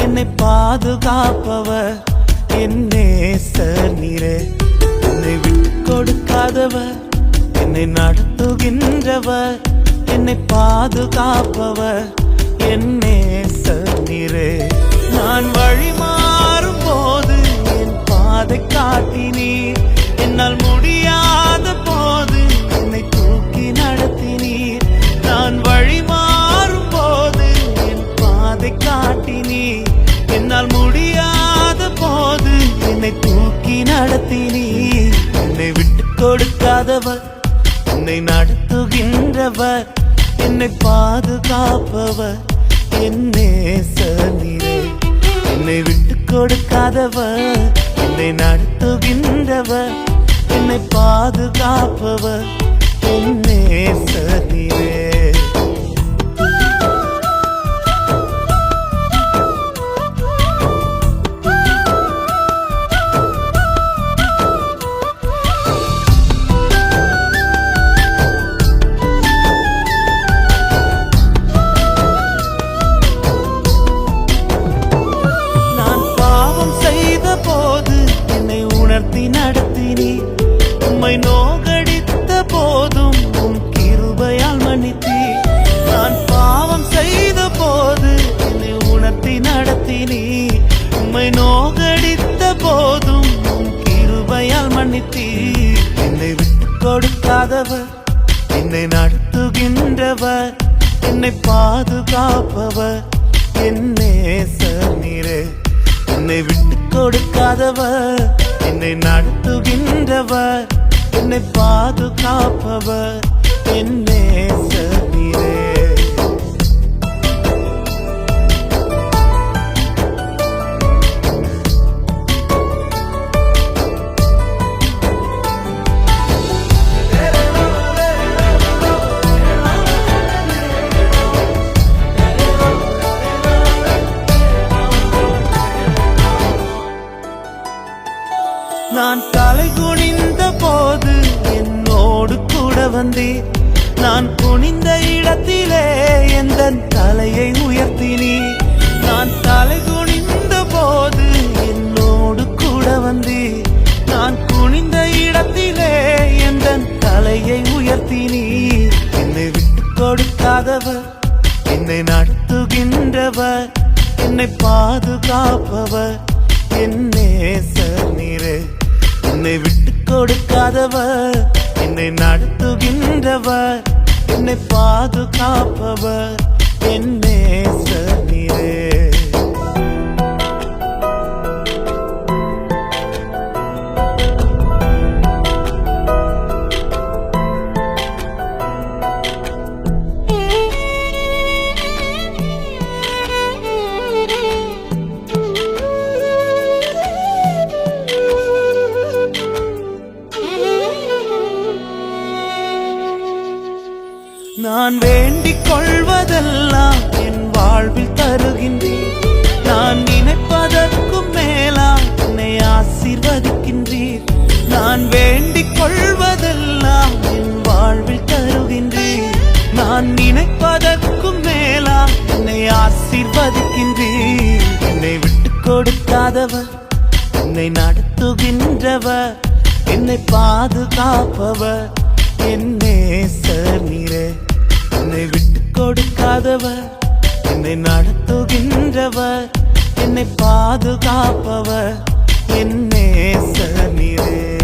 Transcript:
என்னை பாதுகாப்பவர் என் நேசர் நீரே. என்னை விட்டு கொடுக்காதவர், என்னை நடத்துகின்றவர், என்னை பாதுகாப்பவர் என் நேசர் நீரே. நான் வழி மாறும் போது என் பாதை காட்டினீர், என்னால் முடியாத போது என்னை தூக்கி நடத்தினீர். நான் வழி மாறும் போது என் பாதை காட்டினீர், என்னால் முடியாத போது என்னை தூக்கி நடத்தினீர். என்னை விட்டு கொடுக்காதவர், என்னை நடத்துகின்றவர், என்னை பாதுகாப்பவர் என் நேசர் நீரே. என்னை விட்டு கொடுக்காதவர், என்னை நடத்துகின்றவர், என்னை பாதுகாப்பவர் என் நேசர் நீரே. நடத்தினீர், உம்மை நோகடித்த போதும் உம் கிருபையால் மன்னித்தீர். நான் பாவம் செய்த போது என்னை உணர்த்தி நடத்தினீர், உம்மை நோகடித்த போதும் உம் கிருபையால் மன்னித்தீர். என்னை விட்டு கொடுக்காதவர், என்னை நடத்துகின்றவர், என்னை பாதுகாப்பவர் என் நேசர் நீரே. என்னை விட்டு கொடுக்காதவர், என்னை நடத்துகின்றவர், என்னை பாதுகாப்பவர் என் நேசர் நீரே. நான் தலை குனிந்த போது என்னோடு கூட வந்தீர், நான் குனிந்த இடத்திலே எந்த தலையை உயர்த்தினீர். நான் தலை குனிந்த போது என்னோடு கூட வந்தீர், நான் குனிந்த இடத்திலே எந்த தலையை உயர்த்தினீர். என்னை விட்டு கொடுக்காதவர், என்னை நடத்துகின்றவர், என்னை பாதுகாப்பவர் என் நேசர் நீரே. என்னை விட்டு கொடுக்காதவர், என்னை நடத்துகின்றவர், என்னை பாதுகாப்பவர் என் நேசர் நீரே. நான் வேண்டிக் கொள்வதெல்லாம் என் வாழ்வில் தருகின்றீர், நான் நினைப்பதற்கும் மேலாம் என்னை ஆசீர்வதிக்கின்றீர். நான் வேண்டிக் கொள்வதெல்லாம் என் வாழ்வில் தருகின்றீர், நான் நினைப்பதற்கும் மேலாம் என்னை ஆசீர்வதிக்கின்றீர். என்னை விட்டு கொடுக்காதவர், என்னை நடத்துகின்றவர், என்னை பாதுகாப்பவர் என் நேசர் நீரே. என்னை விட்டு கொடுக்காதவர், என்னை நடத்துகின்றவர், என்னை பாதுகாப்பவர் என் நேசர் நீரே.